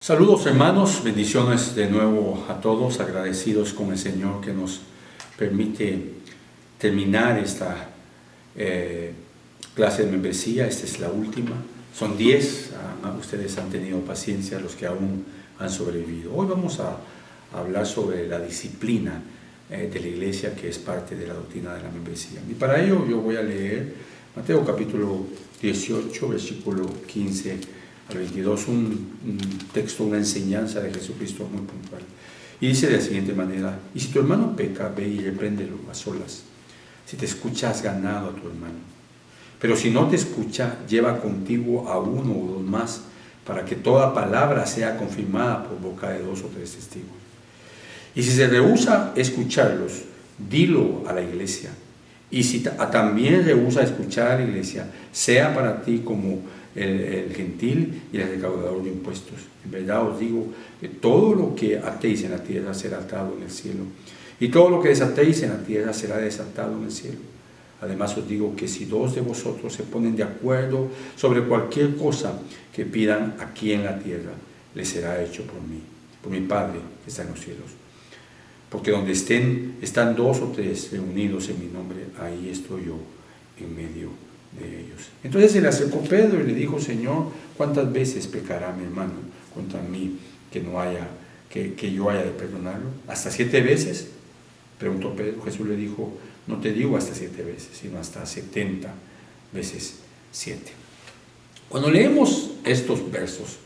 Saludos hermanos, bendiciones de nuevo a todos, agradecidos con el Señor que nos permite terminar esta clase de membresía. Esta es la última, son 10, ustedes han tenido paciencia, los que aún han sobrevivido. Hoy vamos a hablar sobre la disciplina de la iglesia, que es parte de la doctrina de la membresía. Y para ello yo voy a leer Mateo capítulo 18, versículo 15 al 22, un texto, una enseñanza de Jesucristo muy puntual. Y dice de la siguiente manera: y si tu hermano peca, ve y repréndelo a solas. Si te escucha, has ganado a tu hermano. Pero si no te escucha, lleva contigo a uno o dos más, para que toda palabra sea confirmada por boca de 2 o 3 testigos. Y si se rehúsa escucharlos, dilo a la iglesia. Y si también rehúsa escuchar a la iglesia, sea para ti como el gentil y el recaudador de impuestos. En verdad os digo que todo lo que atéis en la tierra será atado en el cielo, y todo lo que desatéis en la tierra será desatado en el cielo. Además os digo que si 2 de vosotros se ponen de acuerdo sobre cualquier cosa que pidan aquí en la tierra, les será hecho por mí, por mi Padre que está en los cielos. Porque donde están 2 o 3 reunidos en mi nombre, ahí estoy yo en medio de ellos. Entonces se le acercó Pedro y le dijo: Señor, ¿cuántas veces pecará mi hermano contra mí que yo haya de perdonarlo? ¿Hasta 7 veces? Preguntó Pedro. Jesús le dijo: no te digo hasta 7 veces, sino hasta 70 veces 7. Cuando leemos estos versos,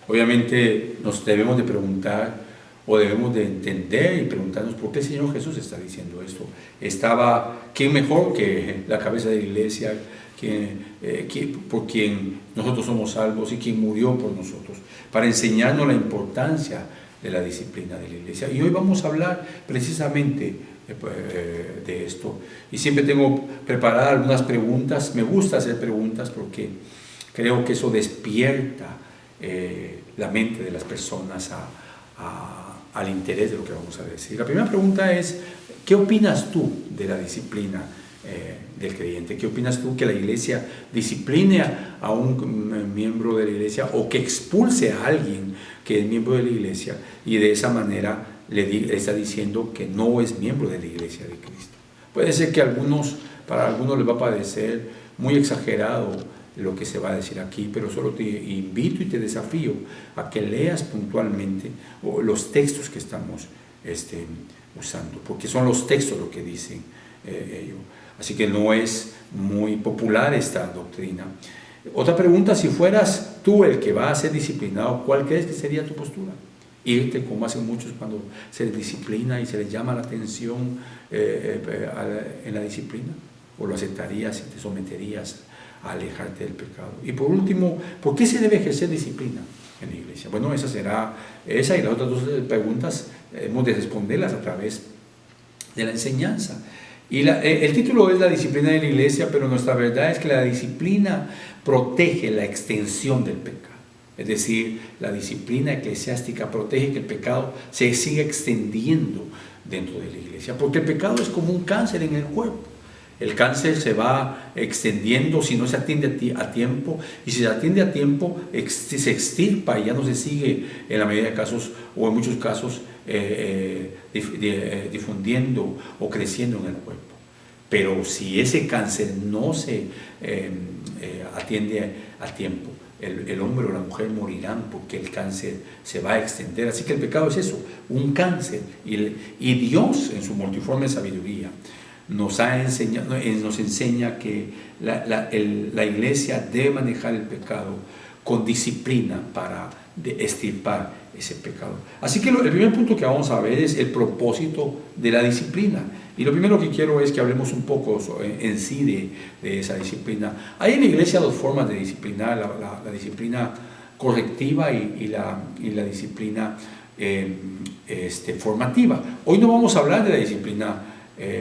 obviamente nos debemos de preguntar, o debemos de entender y preguntarnos por qué el Señor Jesús está diciendo esto. ¿Quién mejor que la cabeza de la iglesia, por quien nosotros somos salvos y quien murió por nosotros, para enseñarnos la importancia de la disciplina de la iglesia? Y hoy vamos a hablar precisamente de esto. Y siempre tengo preparadas algunas preguntas. Me gusta hacer preguntas porque creo que eso despierta la mente de las personas al interés de lo que vamos a decir. La primera pregunta es: ¿qué opinas tú de la disciplina del creyente? ¿Qué opinas tú que la iglesia discipline a un miembro de la iglesia, o que expulse a alguien que es miembro de la iglesia y de esa manera le está diciendo que no es miembro de la iglesia de Cristo? Puede ser que para algunos les va a parecer muy exagerado lo que se va a decir aquí, pero solo te invito y te desafío a que leas puntualmente los textos que estamos usando, porque son los textos lo que dicen ellos. Así que no es muy popular esta doctrina. Otra pregunta: si fueras tú el que va a ser disciplinado, ¿cuál crees que sería tu postura? Irte, como hacen muchos cuando se les disciplina y se les llama la atención en la disciplina, o lo aceptarías y te someterías a alejarte del pecado. Y por último, ¿por qué se debe ejercer disciplina en la iglesia? Bueno, esa y las otras 2 preguntas hemos de responderlas a través de la enseñanza. Y el título es la disciplina de la iglesia, pero nuestra verdad es que la disciplina protege la extensión del pecado. Es decir, la disciplina eclesiástica protege que el pecado se siga extendiendo dentro de la iglesia, porque el pecado es como un cáncer en el cuerpo. El cáncer se va extendiendo si no se atiende a tiempo, y si se atiende a tiempo se extirpa y ya no se sigue, en la mayoría de casos, o en muchos casos, difundiendo o creciendo en el cuerpo. Pero si ese cáncer no se atiende a tiempo, el hombre o la mujer morirán, porque el cáncer se va a extender. Así que el pecado es eso, un cáncer, y Dios en su multiforme sabiduría nos enseña que la iglesia debe manejar el pecado con disciplina para extirpar ese pecado. Así que el primer punto que vamos a ver es el propósito de la disciplina. Y lo primero que quiero es que hablemos un poco en sí de esa disciplina. Hay en la iglesia 2 formas de disciplinar: la disciplina correctiva y la disciplina formativa. Hoy no vamos a hablar de la disciplina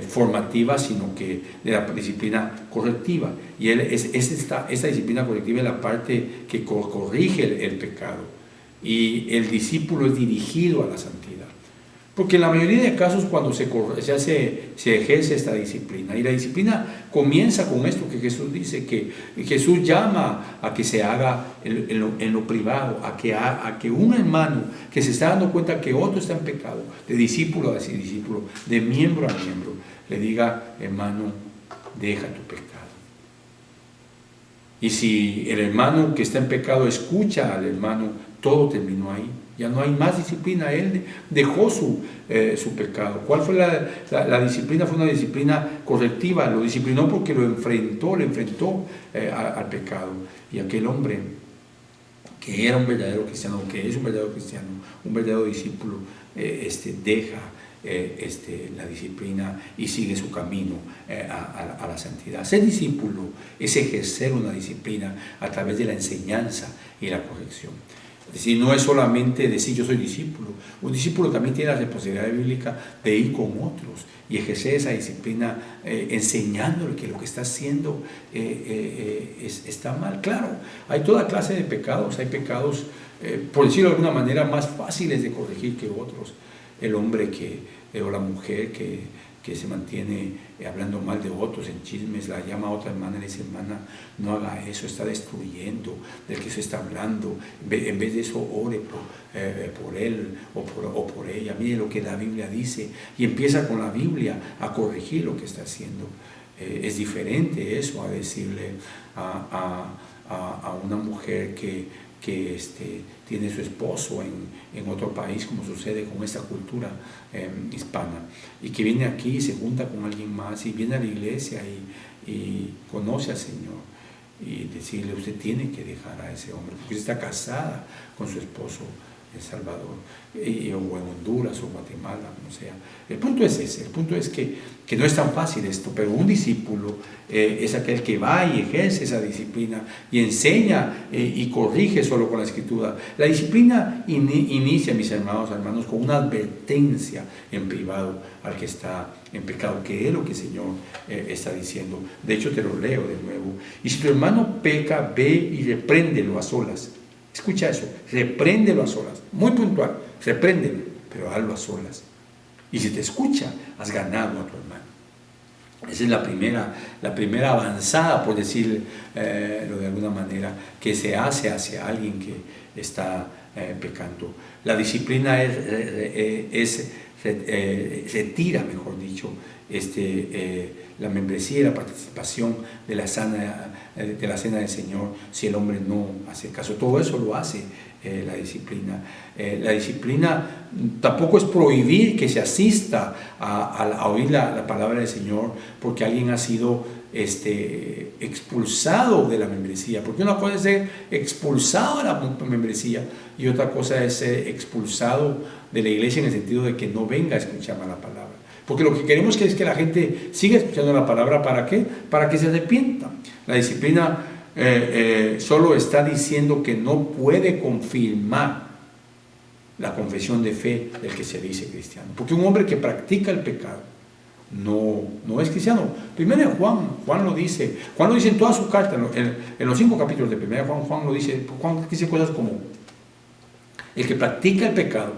formativa, sino que de la disciplina correctiva. Y esta disciplina correctiva es la parte que corrige el pecado, y el discípulo es dirigido a la santidad. Porque en la mayoría de casos cuando se ejerce esta disciplina, y la disciplina comienza con esto que Jesús dice, que Jesús llama a que se haga en lo privado, a que un hermano que se está dando cuenta que otro está en pecado, de discípulo a discípulo, de miembro a miembro, le diga: hermano, deja tu pecado. Y si el hermano que está en pecado escucha al hermano, todo terminó ahí. Ya no hay más disciplina. Él dejó su pecado. ¿Cuál fue la disciplina? Fue una disciplina correctiva. Lo disciplinó porque le enfrentó al pecado. Y aquel hombre que era un verdadero cristiano, que es un verdadero cristiano, un verdadero discípulo, deja la disciplina y sigue su camino a la santidad. Ser discípulo es ejercer una disciplina a través de la enseñanza y la corrección. Es decir, no es solamente decir yo soy discípulo. Un discípulo también tiene la responsabilidad bíblica de ir con otros y ejercer esa disciplina enseñándole que lo que está haciendo está mal. Claro, hay toda clase de pecados. Hay pecados, por decirlo de alguna manera, más fáciles de corregir que otros. El hombre o la mujer que se mantiene hablando mal de otros en chismes, la llama a otra hermana y le dice: hermana, no haga eso, está destruyendo del que se está hablando. En vez de eso, ore por él o por ella. Mire lo que la Biblia dice, y empieza con la Biblia a corregir lo que está haciendo. Es diferente eso a decirle a una mujer que tiene su esposo en otro país, como sucede con esta cultura hispana, y que viene aquí y se junta con alguien más y viene a la iglesia y conoce al Señor, y decirle: usted tiene que dejar a ese hombre porque usted está casada con su esposo en Salvador, o en Honduras o Guatemala, como sea. El punto es ese, el punto es que no es tan fácil esto, pero un discípulo es aquel que va y ejerce esa disciplina y enseña y corrige solo con la Escritura. La disciplina inicia, mis hermanos, con una advertencia en privado al que está en pecado, que es lo que el Señor está diciendo. De hecho, te lo leo de nuevo: y si tu hermano peca, ve y repréndelo a solas. Escucha eso: repréndelo a solas. Muy puntual: repréndelo, pero hazlo a solas. Y si te escucha, has ganado a tu hermano. Esa es la primera avanzada, por decirlo de alguna manera, que se hace hacia alguien que está pecando. La disciplina retira, mejor dicho, la membresía y la participación de la cena del Señor si el hombre no hace caso. Todo eso lo hace la disciplina. La disciplina tampoco es prohibir que se asista a oír la palabra del Señor porque alguien ha sido expulsado de la membresía, porque una cosa es ser expulsado de la membresía y otra cosa es ser expulsado de la iglesia en el sentido de que no venga a escuchar más la palabra. Porque lo que queremos es que la gente siga escuchando la palabra. ¿Para qué? Para que se arrepienta. La disciplina solo está diciendo que no puede confirmar la confesión de fe del que se dice cristiano. Porque un hombre que practica el pecado no es cristiano. Primero Juan lo dice en toda su carta, en los 5 capítulos de Primera Juan lo dice. Juan dice cosas como: el que practica el pecado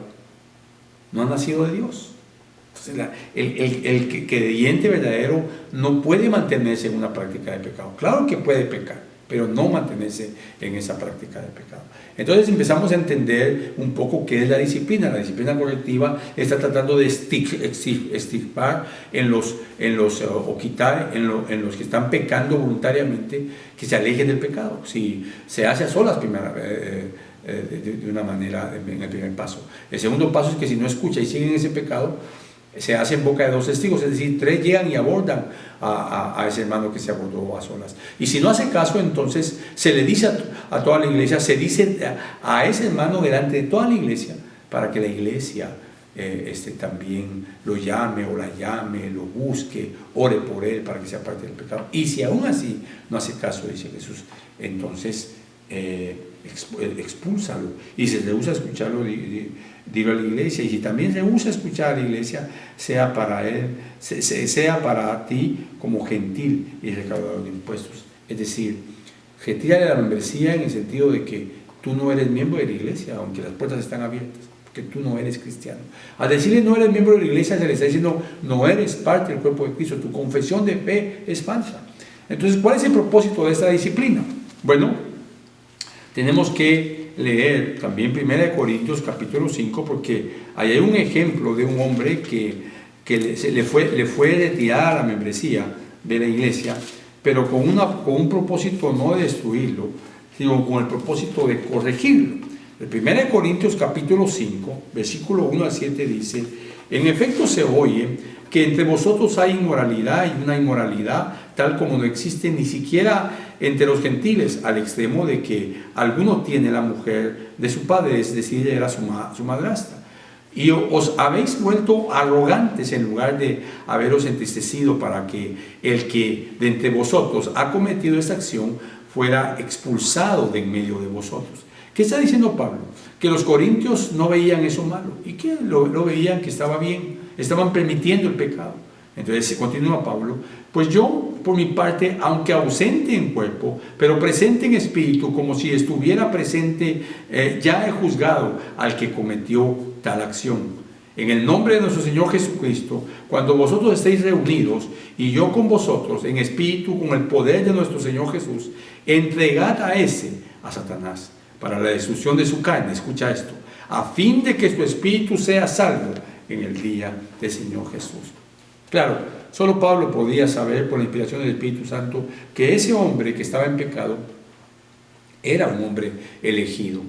no ha nacido de Dios. Entonces el creyente verdadero no puede mantenerse en una práctica de pecado. Claro que puede pecar, pero no mantenerse en esa práctica de pecado. Entonces empezamos a entender un poco qué es la disciplina. La disciplina correctiva está tratando de extirpar o quitar en los que están pecando voluntariamente, que se alejen del pecado. Si se hace a solas, de una manera, en el primer paso. El segundo paso es que si no escucha y sigue en ese pecado, se hace en boca de 2 testigos, es decir, 3 llegan y abordan a ese hermano que se abordó a solas. Y si no hace caso, entonces se le dice a toda la iglesia, se dice a ese hermano delante de toda la iglesia, para que la iglesia también lo llame o la llame, lo busque, ore por él para que sea parte del pecado. Y si aún así no hace caso, dice Jesús, entonces expúlsalo. Y si se rehúsa a escucharlo, dilo a la iglesia. Y si también se rehúsa a escuchar a la iglesia, sea para ti como gentil y recaudador de impuestos. Es decir, retírale la membresía en el sentido de que tú no eres miembro de la iglesia, aunque las puertas están abiertas. porque tú no eres cristiano. Al decirle no eres miembro de la iglesia, se le está diciendo no eres parte del cuerpo de Cristo, tu confesión de fe es falsa. Entonces, ¿cuál es el propósito de esta disciplina? Bueno, tenemos que leer también 1 Corintios capítulo 5, porque ahí hay un ejemplo de un hombre que le fue retirada la membresía de la iglesia, pero con un propósito no de destruirlo, sino con el propósito de corregirlo. El 1 Corintios capítulo 5, versículo 1 al 7 dice: en efecto se oye que entre vosotros hay inmoralidad, y una inmoralidad tal como no existe ni siquiera entre los gentiles, al extremo de que alguno tiene la mujer de su padre, es decir, era su madrastra. Y os habéis vuelto arrogantes en lugar de haberos entristecido para que el que de entre vosotros ha cometido esta acción fuera expulsado de en medio de vosotros. ¿Qué está diciendo Pablo? Que los corintios no veían eso malo y que lo veían que estaba bien, estaban permitiendo el pecado. Entonces continúa Pablo: pues yo, por mi parte, aunque ausente en cuerpo, pero presente en espíritu, como si estuviera presente, ya he juzgado al que cometió tal acción. En el nombre de nuestro Señor Jesucristo, cuando vosotros estéis reunidos, y yo con vosotros, en espíritu, con el poder de nuestro Señor Jesús, entregad a Satanás, para la destrucción de su carne, escucha esto, a fin de que su espíritu sea salvo en el día del Señor Jesús. Claro, solo Pablo podía saber por la inspiración del Espíritu Santo que ese hombre que estaba en pecado era un hombre elegido,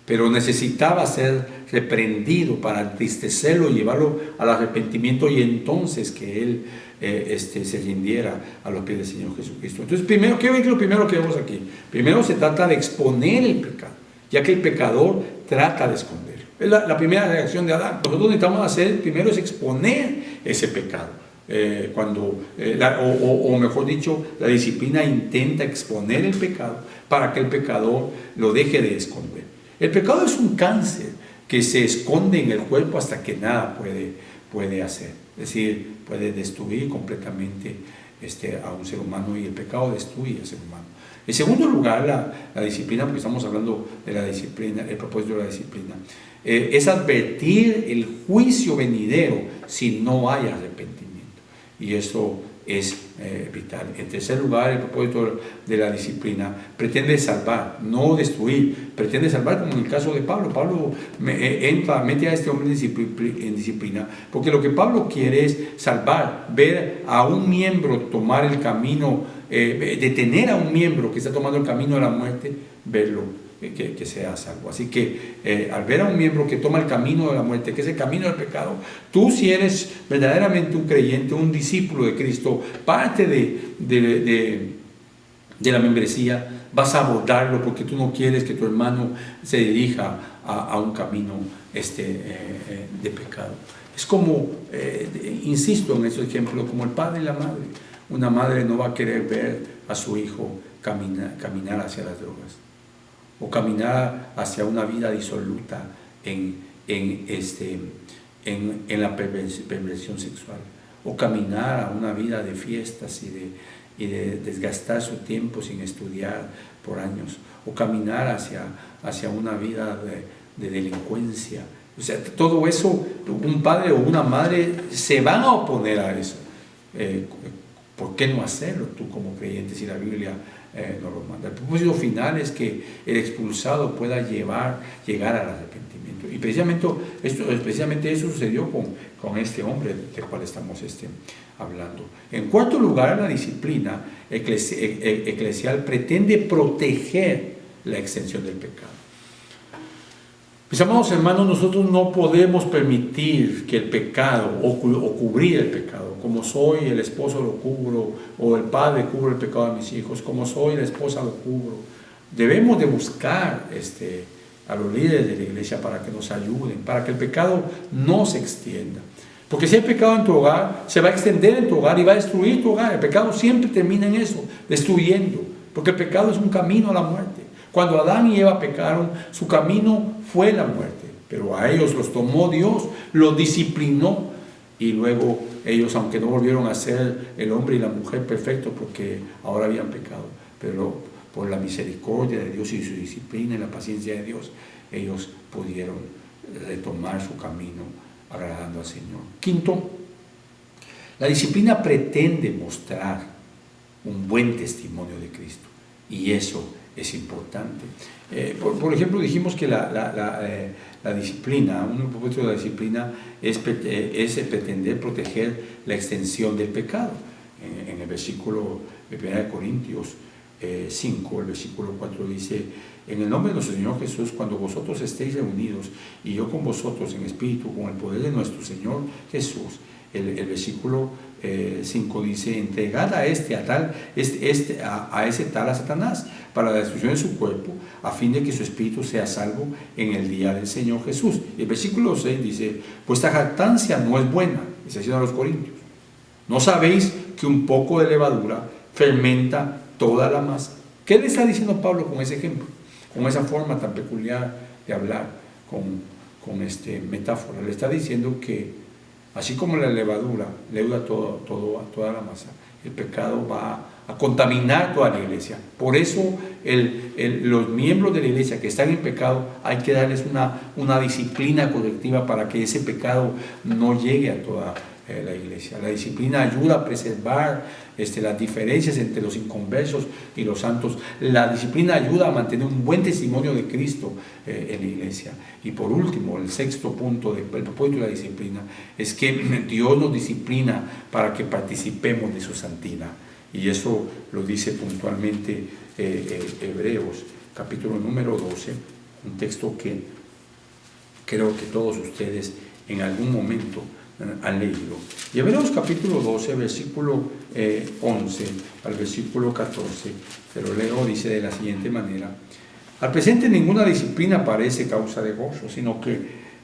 pero necesitaba ser reprendido para entristecerlo y llevarlo al arrepentimiento, y entonces que él se rindiera a los pies del Señor Jesucristo. Entonces, primero, ¿qué es lo primero que vemos aquí? Primero se trata de exponer el pecado, ya que el pecador trata de esconderlo. Es la primera reacción de Adán. Nosotros necesitamos hacer primero es exponer ese pecado. O mejor dicho, la disciplina intenta exponer el pecado para que el pecador lo deje de esconder. El pecado es un cáncer que se esconde en el cuerpo hasta que nada puede hacer. Es decir, puede destruir completamente a un ser humano, y el pecado destruye al ser humano. En segundo lugar, la disciplina, porque estamos hablando de la disciplina, el propósito de la disciplina, es advertir el juicio venidero si no hay arrepentimiento. Y eso es vital. En tercer lugar, el propósito de la disciplina pretende salvar, no destruir, pretende salvar, como en el caso de Pablo. Pablo mete a este hombre en disciplina, porque lo que Pablo quiere es salvar, ver a un miembro tomar el camino, detener a un miembro que está tomando el camino de la muerte, verlo que sea salvo. Así que al ver a un miembro que toma el camino de la muerte, que es el camino del pecado, tú, si eres verdaderamente un creyente, un discípulo de Cristo, parte de la membresía, vas a abordarlo porque tú no quieres que tu hermano se dirija a un camino de pecado. Es como, insisto en ese ejemplo, como el padre y la madre. Una madre no va a querer ver a su hijo caminar hacia las drogas, o caminar hacia una vida disoluta en la perversión sexual, o caminar a una vida de fiestas y de desgastar su tiempo sin estudiar por años, o caminar hacia una vida de delincuencia. O sea, todo eso, un padre o una madre se van a oponer a eso. ¿Por qué no hacerlo tú como creyente si la Biblia nos lo manda? El propósito final es que el expulsado pueda llegar al arrepentimiento. Y precisamente eso sucedió con este hombre del cual estamos hablando. En cuarto lugar, la disciplina eclesial pretende proteger la extensión del pecado. Mis amados hermanos, nosotros no podemos permitir que el pecado o cubrir el pecado. Como soy el esposo lo cubro, o el padre cubre el pecado de mis hijos, como soy la esposa lo cubro. Debemos de buscar a los líderes de la iglesia para que nos ayuden, para que el pecado no se extienda. Porque si hay pecado en tu hogar, se va a extender en tu hogar y va a destruir tu hogar. El pecado siempre termina en eso, destruyendo, porque el pecado es un camino a la muerte. Cuando Adán y Eva pecaron, su camino fue la muerte, pero a ellos los tomó Dios, los disciplinó, y luego ellos, aunque no volvieron a ser el hombre y la mujer perfectos porque ahora habían pecado, pero por la misericordia de Dios y su disciplina y la paciencia de Dios, ellos pudieron retomar su camino agradando al Señor. Quinto, la disciplina pretende mostrar un buen testimonio de Cristo, y eso es importante. Por ejemplo, dijimos que la disciplina, un propósito de la disciplina es pretender proteger la extensión del pecado. En el versículo de 1 Corintios 5, el versículo 4 dice: en el nombre de nuestro Señor Jesús, cuando vosotros estéis reunidos y yo con vosotros en espíritu, con el poder de nuestro Señor Jesús. El versículo 5 dice: entregad a ese tal a Satanás para la destrucción de su cuerpo, a fin de que su espíritu sea salvo en el día del Señor Jesús. Y el versículo 6 dice: vuestra jactancia no es buena, está diciendo a los corintios. ¿No sabéis que un poco de levadura fermenta toda la masa? ¿Qué le está diciendo Pablo con ese ejemplo? Con esa forma tan peculiar de hablar, con metáfora. Le está diciendo que así como la levadura leuda toda la masa, el pecado va a contaminar toda la iglesia. Por eso los miembros de la iglesia que están en pecado hay que darles una disciplina correctiva para que ese pecado no llegue a toda la iglesia. La disciplina ayuda a preservar las diferencias entre los inconversos y los santos. La disciplina ayuda a mantener un buen testimonio de Cristo en la iglesia. Y por último, el sexto punto del propósito de la disciplina es que Dios nos disciplina para que participemos de su santidad. Y eso lo dice puntualmente Hebreos, capítulo número 12, un texto que creo que todos ustedes en algún momento han leído. Y Hebreos capítulo 12, versículo 11 al versículo 14, se lo leo, dice de la siguiente manera: al presente ninguna disciplina parece causa de gozo, sino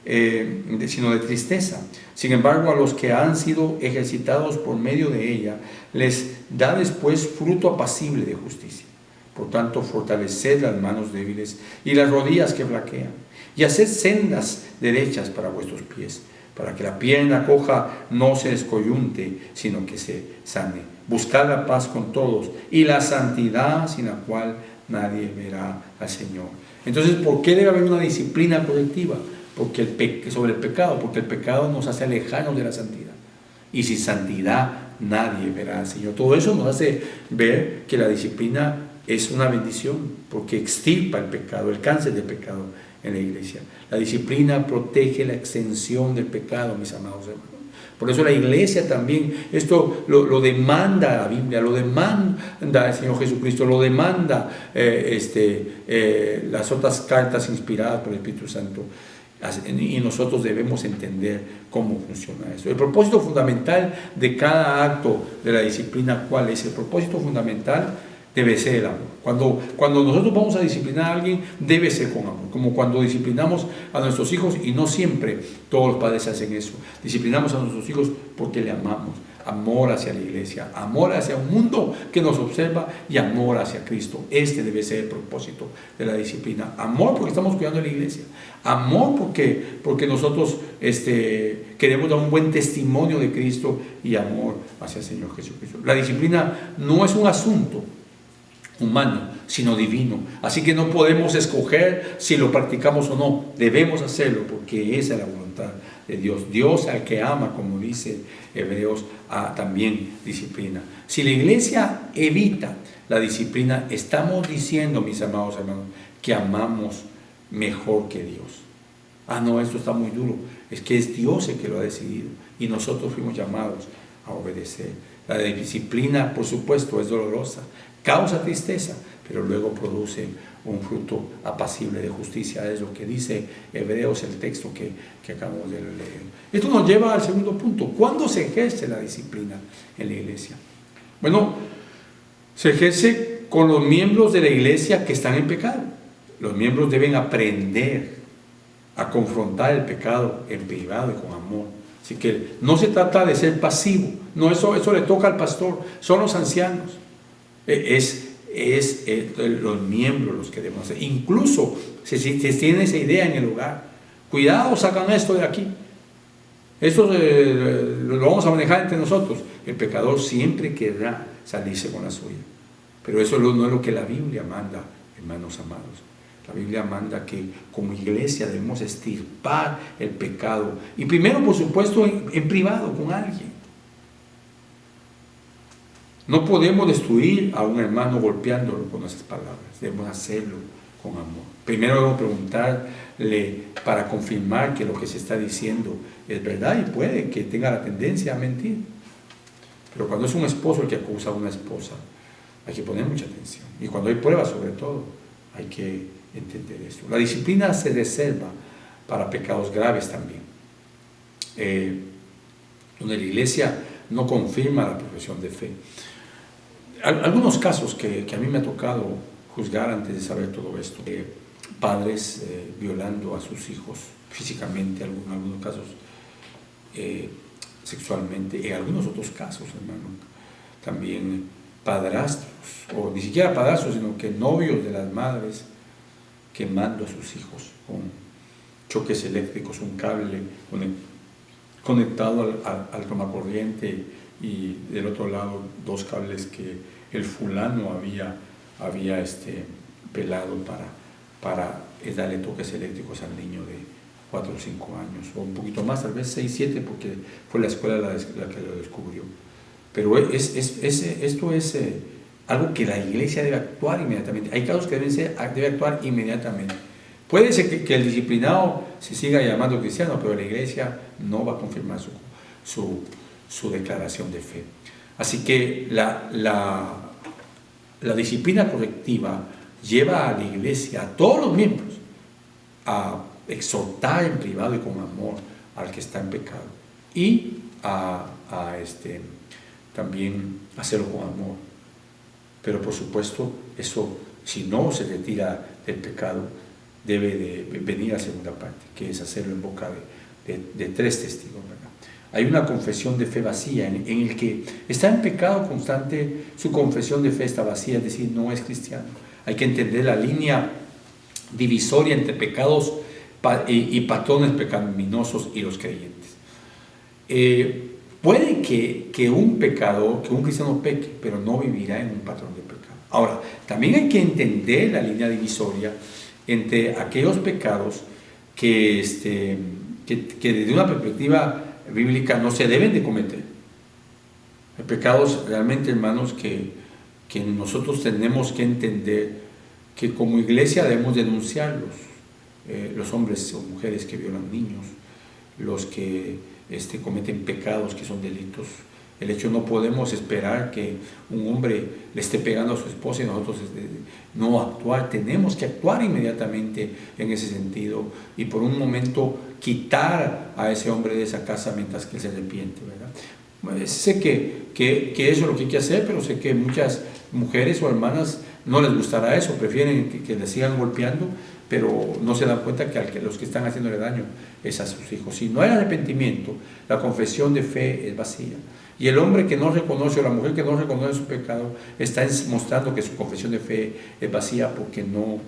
de tristeza. Sin embargo, a los que han sido ejercitados por medio de ella, les da después fruto apacible de justicia. Por tanto, fortaleced las manos débiles y las rodillas que flaquean, y haced sendas derechas para vuestros pies, para que la pierna coja no se descoyunte, sino que se sane. Buscad la paz con todos y la santidad, sin la cual nadie verá al Señor. Entonces, ¿por qué debe haber una disciplina colectiva? Sobre el pecado, porque el pecado nos hace alejarnos de la santidad. Y sin santidad nadie verá al Señor. Todo eso nos hace ver que la disciplina es una bendición, porque extirpa el pecado, el cáncer del pecado en la iglesia. La disciplina protege la extensión del pecado, mis amados hermanos. Por eso la iglesia también, esto lo demanda la Biblia, lo demanda el Señor Jesucristo, lo demanda las otras cartas inspiradas por el Espíritu Santo. Y nosotros debemos entender cómo funciona eso. El propósito fundamental de cada acto de la disciplina, ¿cuál es? El propósito fundamental debe ser el amor. Cuando nosotros vamos a disciplinar a alguien, debe ser con amor. Como cuando disciplinamos a nuestros hijos, y no siempre todos los padres hacen eso. Disciplinamos a nuestros hijos porque le amamos. Amor hacia la iglesia, amor hacia un mundo que nos observa y amor hacia Cristo. Este debe ser el propósito de la disciplina. Amor porque estamos cuidando de la iglesia. Amor porque nosotros queremos dar un buen testimonio de Cristo, y amor hacia el Señor Jesucristo. La disciplina no es un asunto humano, sino divino. Así que no podemos escoger si lo practicamos o no. Debemos hacerlo porque esa es la voluntad de Dios. Dios al que ama, como dice Hebreos, también disciplina. Si la iglesia evita la disciplina, estamos diciendo, mis amados hermanos, que amamos mejor que Dios. No, esto está muy duro. Es que es Dios el que lo ha decidido y nosotros fuimos llamados a obedecer. La disciplina, por supuesto, es dolorosa, causa tristeza, pero luego produce un fruto apacible de justicia. Es lo que dice Hebreos, el texto que acabamos de leer. Esto nos lleva al segundo punto. ¿Cuándo se ejerce la disciplina en la iglesia? Bueno, se ejerce con los miembros de la iglesia que están en pecado. Los miembros deben aprender a confrontar el pecado en privado y con amor. Así que no se trata de ser pasivo. No, eso le toca al pastor. Son los ancianos. Los miembros los que debemos hacer. Incluso si tienen esa idea en el hogar, cuidado, sacan esto de aquí. Esto lo vamos a manejar entre nosotros. El pecador siempre querrá salirse con la suya. Pero eso no es lo que la Biblia manda, hermanos amados. La Biblia manda que como iglesia debemos extirpar el pecado. Y primero, por supuesto, en privado, con alguien. No podemos destruir a un hermano golpeándolo con nuestras palabras. Debemos hacerlo con amor. Primero debemos preguntarle para confirmar que lo que se está diciendo es verdad, y puede que tenga la tendencia a mentir. Pero cuando es un esposo el que acusa a una esposa, hay que poner mucha atención. Y cuando hay pruebas, sobre todo, hay que entender esto. La disciplina se reserva para pecados graves también, donde la iglesia no confirma la profesión de fe. Algunos casos que a mí me ha tocado juzgar antes de saber todo esto: padres violando a sus hijos físicamente, en algunos casos sexualmente, en algunos otros casos, hermano, también padrastros, o ni siquiera padrastros, sino que novios de las madres quemando a sus hijos con choques eléctricos, un cable conectado al tomacorriente, y del otro lado 2 cables que el fulano había pelado para darle toques eléctricos al niño de 4 o 5 años, o un poquito más, tal vez 6, 7, porque fue la escuela la que lo descubrió. Pero esto es algo que la iglesia debe actuar inmediatamente. Hay casos que debe actuar inmediatamente. Puede ser que el disciplinado se siga llamando cristiano, pero la iglesia no va a confirmar su declaración de fe. Así que la disciplina correctiva lleva a la iglesia, a todos los miembros, a exhortar en privado y con amor al que está en pecado, y también hacerlo con amor. Pero por supuesto, eso, si no se retira del pecado, debe de venir a la segunda parte, que es hacerlo en boca de 3 testigos, ¿verdad? Hay una confesión de fe vacía en el que está en pecado constante. Su confesión de fe está vacía, es decir, no es cristiano. Hay que entender la línea divisoria entre pecados y patrones pecaminosos y los creyentes. Puede que un cristiano peque, pero no vivirá en un patrón de pecado. Ahora, también hay que entender la línea divisoria entre aquellos pecados que desde una perspectiva bíblica no se deben de cometer. Hay pecados realmente, hermanos, que nosotros tenemos que entender que como iglesia debemos denunciarlos. Los hombres o mujeres que violan niños, los que cometen pecados que son delitos. El hecho, no podemos esperar que un hombre le esté pegando a su esposa y nosotros no actuar. Tenemos que actuar inmediatamente en ese sentido, y por un momento quitar a ese hombre de esa casa mientras que él se arrepiente, ¿verdad? Sé que eso es lo que hay que hacer, pero sé que muchas mujeres o hermanas no les gustará eso, prefieren que les sigan golpeando, pero no se dan cuenta que los que están haciéndole daño es a sus hijos. Si no hay arrepentimiento, la confesión de fe es vacía. Y el hombre que no reconoce, o la mujer que no reconoce su pecado, está mostrando que su confesión de fe es vacía, porque no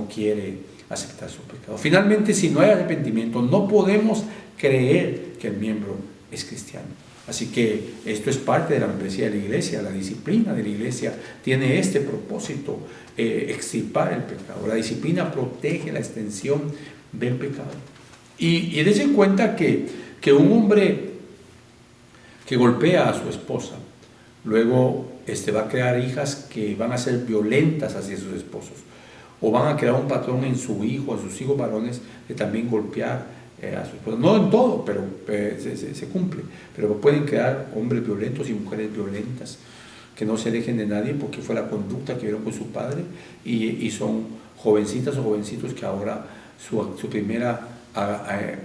quiere aceptar su pecado. Finalmente, si no hay arrepentimiento, no podemos creer que el miembro es cristiano. Así que esto es parte de la membresía de la iglesia. La disciplina de la iglesia tiene este propósito: extirpar el pecado. La disciplina protege la extensión del pecado. Y dense en cuenta que un hombre que golpea a su esposa, luego va a crear hijas que van a ser violentas hacia sus esposos, o van a crear un patrón en su hijo, en sus hijos varones, de también golpear a su esposa. No en todo, pero se cumple. Pero pueden crear hombres violentos y mujeres violentas que no se dejen de nadie, porque fue la conducta que vieron con su padre, y son jovencitas o jovencitos que ahora su primera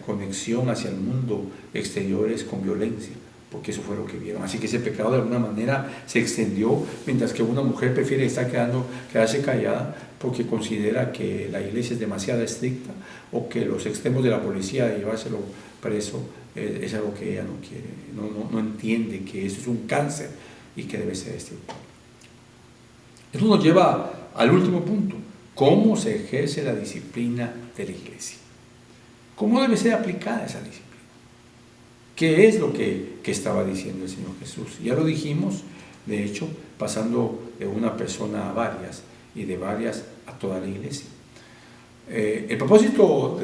conexión hacia el mundo exterior es con violencia, porque eso fue lo que vieron. Así que ese pecado de alguna manera se extendió, mientras que una mujer prefiere quedarse callada porque considera que la iglesia es demasiado estricta, o que los extremos de la policía de llevárselo preso es algo que ella no quiere. No entiende que eso es un cáncer y que debe ser extirpado. Esto nos lleva al último punto: ¿cómo se ejerce la disciplina de la iglesia? ¿Cómo debe ser aplicada esa disciplina? ¿Qué es lo que estaba diciendo el Señor Jesús? Ya lo dijimos, de hecho, pasando de una persona a varias, y de varias a toda la iglesia. El propósito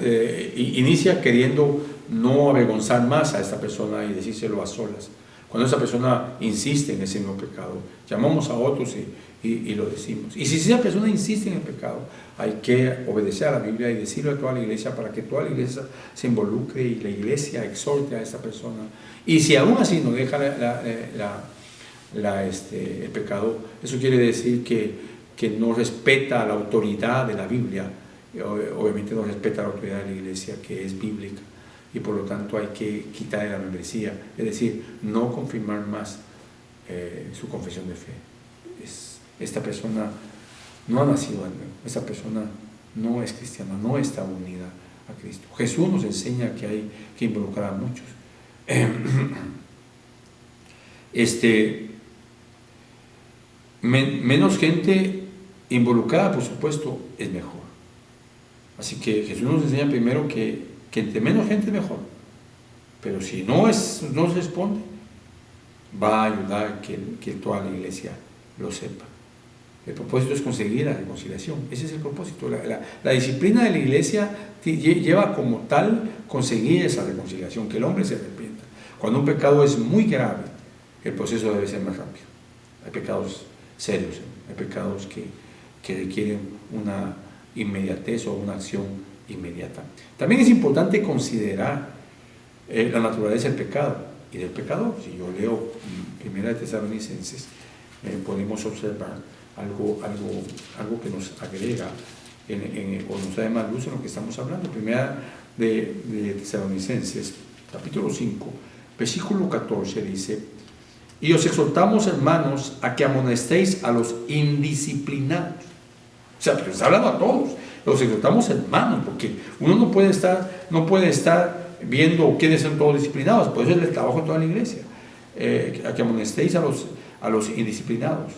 inicia queriendo no avergonzar más a esta persona y decírselo a solas. Cuando esa persona insiste en ese mismo pecado, llamamos a otros y lo decimos. Y si esa persona insiste en el pecado, hay que obedecer a la Biblia y decirlo a toda la iglesia para que toda la iglesia se involucre y la iglesia exhorte a esta persona. Y si aún así no deja el pecado, eso quiere decir que no respeta la autoridad de la Biblia, obviamente no respeta la autoridad de la iglesia, que es bíblica, y por lo tanto hay que quitarle la membresía, es decir, no confirmar más su confesión de fe. Esta persona no ha nacido de nuevo, esta persona no es cristiana, no está unida a Cristo. Jesús nos enseña que hay que involucrar a muchos. Menos gente involucrada, por supuesto, es mejor. Así que Jesús nos enseña primero que entre menos gente es mejor, pero si no se responde, va a ayudar que toda la iglesia lo sepa. El propósito es conseguir la reconciliación, ese es el propósito. La disciplina de la iglesia lleva como tal conseguir esa reconciliación, que el hombre se arrepienta. Cuando un pecado es muy grave, el proceso debe ser más rápido. Hay pecados serios, hay pecados que requieren una inmediatez o una acción inmediata. También es importante considerar la naturaleza del pecado y del pecador. Si yo leo 1 Tesalonicenses, podemos observar algo que nos agrega o nos da más luz en lo que estamos hablando. 1 de Tesalonicenses, capítulo 5, versículo 14 dice: y os exhortamos, hermanos, a que amonestéis a los indisciplinados. O sea, pero está hablando a todos. Los exhortamos, hermanos, porque uno no puede estar viendo quiénes son todos disciplinados. Por eso es el trabajo de toda la iglesia. A que amonestéis a los indisciplinados.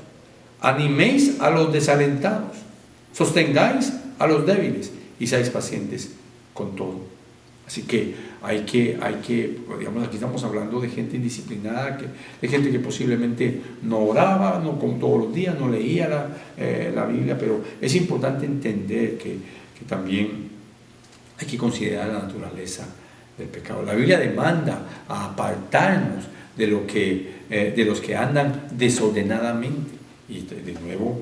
Animéis a los desalentados. Sostengáis a los débiles y seáis pacientes con todo. Así que hay que, digamos, aquí estamos hablando de gente indisciplinada, de gente que posiblemente no oraba, no como todos los días, no leía la Biblia, pero es importante entender que también hay que considerar la naturaleza del pecado. La Biblia demanda a apartarnos de los que andan desordenadamente. Y de nuevo,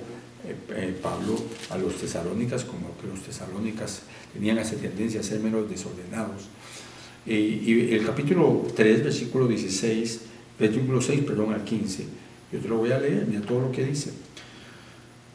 Pablo a los tesalónicas, como que los tesalónicas tenían esa tendencia a ser menos desordenados. Y el capítulo 3, versículo 6 al 15, yo te lo voy a leer, mira todo lo que dice.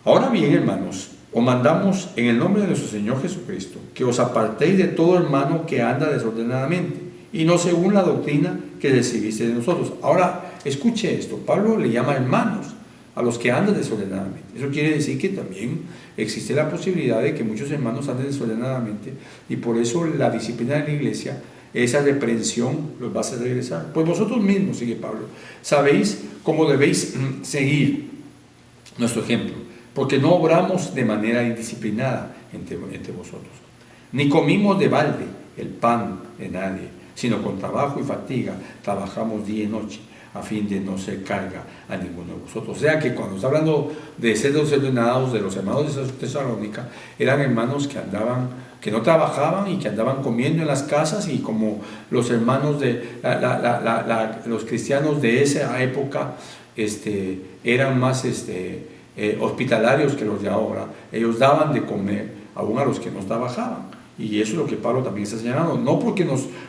Ahora bien, hermanos, os mandamos en el nombre de nuestro Señor Jesucristo, que os apartéis de todo hermano que anda desordenadamente, y no según la doctrina que recibiste de nosotros. Ahora, escuche esto, Pablo le llama hermanos a los que andan desordenadamente. Eso quiere decir que también existe la posibilidad de que muchos hermanos anden desordenadamente, y por eso la disciplina de la iglesia, esa reprensión, los va a hacer regresar. Pues vosotros mismos, sigue Pablo, sabéis cómo debéis seguir nuestro ejemplo, porque no obramos de manera indisciplinada entre vosotros, ni comimos de balde el pan de nadie, sino con trabajo y fatiga trabajamos día y noche, a fin de no ser carga a ninguno de vosotros. O sea que cuando está hablando de ser desordenados, de los hermanos de Tesalónica, eran hermanos que no trabajaban y que andaban comiendo en las casas, y como los hermanos los cristianos de esa época eran más hospitalarios que los de ahora, ellos daban de comer aún a los que no trabajaban. Y eso es lo que Pablo también está señalando, no porque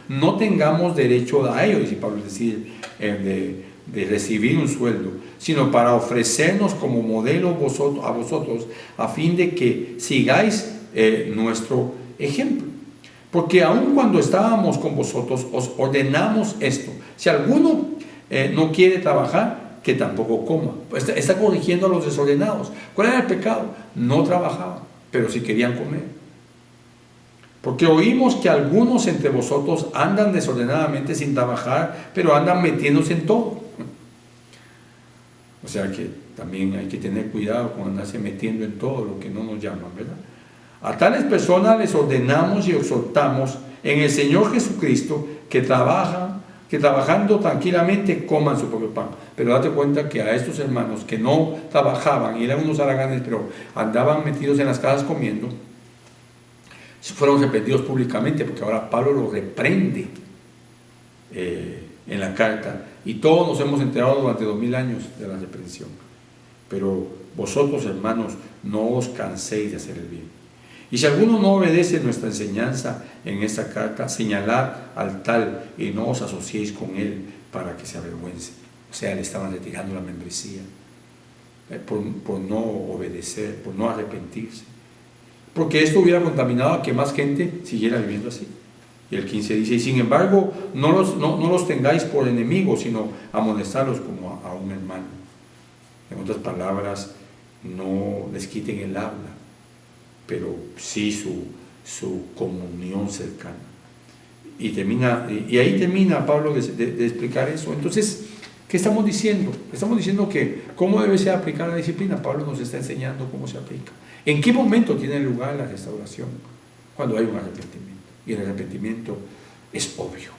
no tengamos derecho a ello, dice Pablo, es decir, de recibir un sueldo, sino para ofrecernos como modelo a vosotros, a fin de que sigáis nuestro ejemplo. Porque aun cuando estábamos con vosotros, os ordenamos esto: si alguno no quiere trabajar, que tampoco coma. Está corrigiendo a los desordenados. ¿Cuál era el pecado? No trabajaban, pero sí querían comer. Porque oímos que algunos entre vosotros andan desordenadamente sin trabajar, pero andan metiéndose en todo. O sea que también hay que tener cuidado con andarse metiendo en todo lo que no nos llaman, ¿verdad? A tales personas les ordenamos y exhortamos en el Señor Jesucristo que trabajando tranquilamente coman su propio pan. Pero date cuenta que a estos hermanos que no trabajaban y eran unos haraganes, pero andaban metidos en las casas comiendo, fueron arrepentidos públicamente, porque ahora Pablo los reprende en la carta, y todos nos hemos enterado durante 2000 años de la reprensión. Pero vosotros, hermanos, no os canséis de hacer el bien. Y si alguno no obedece nuestra enseñanza en esta carta, señalad al tal y no os asociéis con él para que se avergüence. O sea, le estaban retirando la membresía por no obedecer, por no arrepentirse. Porque esto hubiera contaminado a que más gente siguiera viviendo así. Y el 15 dice, y sin embargo, no los tengáis por enemigos, sino amonestarlos como a un hermano. En otras palabras, no les quiten el habla, pero sí su comunión cercana. Y ahí termina Pablo de explicar eso. Entonces, ¿qué estamos diciendo? Estamos diciendo que cómo debe ser aplicada la disciplina. Pablo nos está enseñando cómo se aplica. ¿En qué momento tiene lugar la restauración? Cuando hay un arrepentimiento. Y el arrepentimiento es obvio.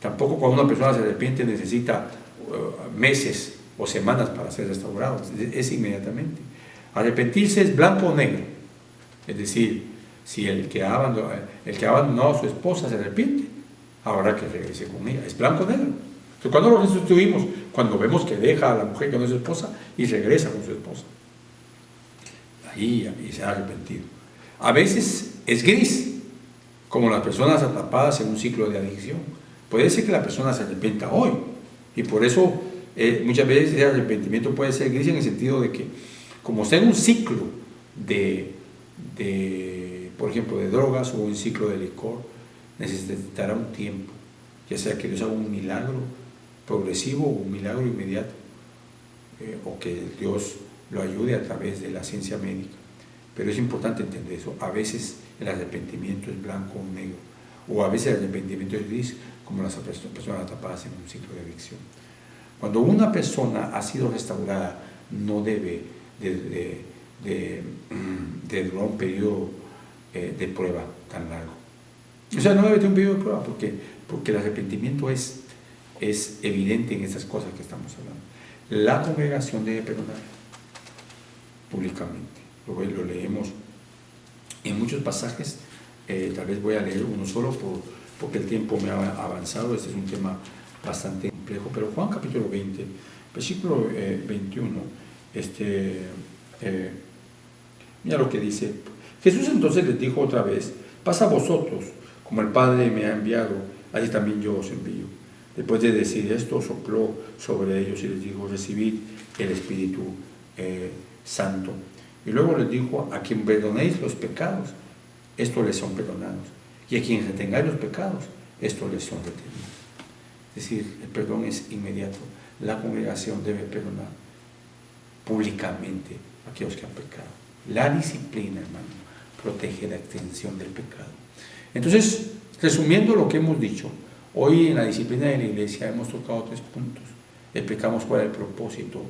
Tampoco cuando una persona se arrepiente necesita meses o semanas para ser restaurado. Es inmediatamente. Arrepentirse es blanco o negro. Es decir, si el que ha abandonado a su esposa se arrepiente, habrá que regrese con ella. Es blanco o negro. Entonces, cuando lo restituimos, cuando vemos que deja a la mujer que no es su esposa y regresa con su esposa, ahí se ha arrepentido. A veces es gris, como las personas atrapadas en un ciclo de adicción. Puede ser que la persona se arrepienta hoy, y por eso muchas veces el arrepentimiento puede ser gris en el sentido de que, como está en un ciclo por ejemplo, de drogas o un ciclo de licor, necesitará un tiempo, ya sea que Dios haga un milagro progresivo o un milagro inmediato, o que Dios lo ayude a través de la ciencia médica. Pero es importante entender eso. A veces el arrepentimiento es blanco o negro, o a veces el arrepentimiento es gris, como las personas atrapadas en un ciclo de adicción. Cuando una persona ha sido restaurada, no debe de durar un periodo de prueba tan largo. O sea, no debe tener un periodo de prueba, porque el arrepentimiento es evidente en estas cosas que estamos hablando. La congregación debe perdonar públicamente. Lo leemos en muchos pasajes. Tal vez voy a leer uno solo porque el tiempo me ha avanzado. Este es un tema bastante complejo, pero Juan capítulo 20, versículo 21, mira lo que dice. Jesús entonces les dijo otra vez: pasa a vosotros, como el Padre me ha enviado, así también yo os envío. Después de decir esto, sopló sobre ellos y les dijo: recibid el Espíritu Santo. Y luego les dijo: a quien perdonéis los pecados, estos les son perdonados, y a quien retengáis los pecados, estos les son retenidos. Es decir, el perdón es inmediato. La congregación debe perdonar públicamente a aquellos que han pecado. La disciplina, hermano, protege la extensión del pecado. Entonces, resumiendo lo que hemos dicho, hoy en la disciplina de la iglesia hemos tocado 3 puntos. Explicamos cuál es el propósito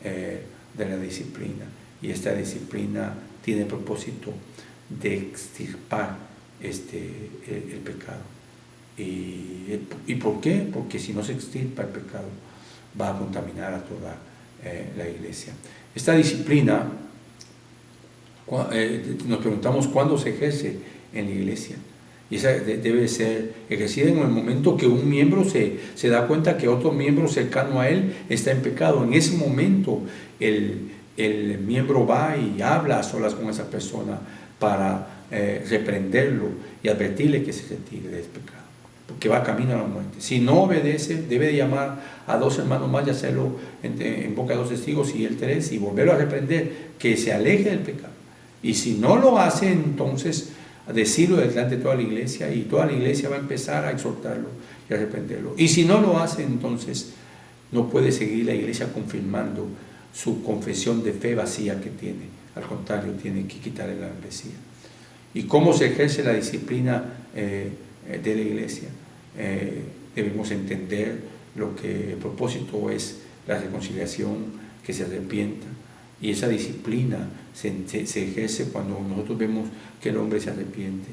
de la disciplina, y esta disciplina tiene el propósito de extirpar el pecado. ¿Y por qué? Porque si no se extirpa el pecado, va a contaminar a toda la iglesia. Esta disciplina, nos preguntamos cuándo se ejerce en la iglesia, y esa debe ser ejercida en el momento que un miembro se da cuenta que otro miembro cercano a él está en pecado. En ese momento el miembro va y habla a solas con esa persona para reprenderlo y advertirle que se retire del pecado, porque va camino a la muerte. Si no obedece, debe de llamar a 2 hermanos más y hacerlo en boca de 2 testigos y 3, y volverlo a reprender, que se aleje del pecado. Y si no lo hace, entonces decirlo delante de toda la iglesia, y toda la iglesia va a empezar a exhortarlo y a reprenderlo. Y si no lo hace, entonces no puede seguir la iglesia confirmando su confesión de fe vacía que tiene. Al contrario, tiene que quitarle la membresía. ¿Y cómo se ejerce la disciplina de la iglesia? Debemos entender lo que el propósito es: la reconciliación, que se arrepienta. Y esa disciplina se ejerce cuando nosotros vemos que el hombre se arrepiente.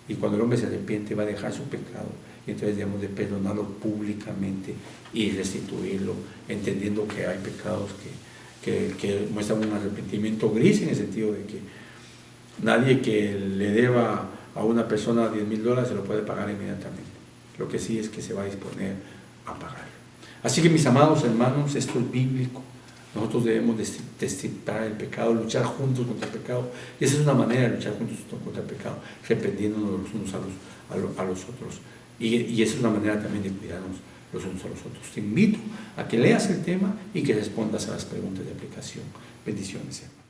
Y cuando el hombre se arrepiente, va a dejar su pecado. Y entonces debemos de perdonarlo públicamente y restituirlo, entendiendo que hay pecados que muestran un arrepentimiento gris, en el sentido de que nadie que le deba a una persona $10,000, se lo puede pagar inmediatamente. Lo que sí es que se va a disponer a pagar. Así que mis amados hermanos, esto es bíblico. Nosotros debemos destripar el pecado, luchar juntos contra el pecado. Y esa es una manera de luchar juntos contra el pecado, arrepentiéndonos los unos a los otros. Y esa es una manera también de cuidarnos los unos a los otros. Te invito a que leas el tema y que respondas a las preguntas de aplicación. Bendiciones, hermano.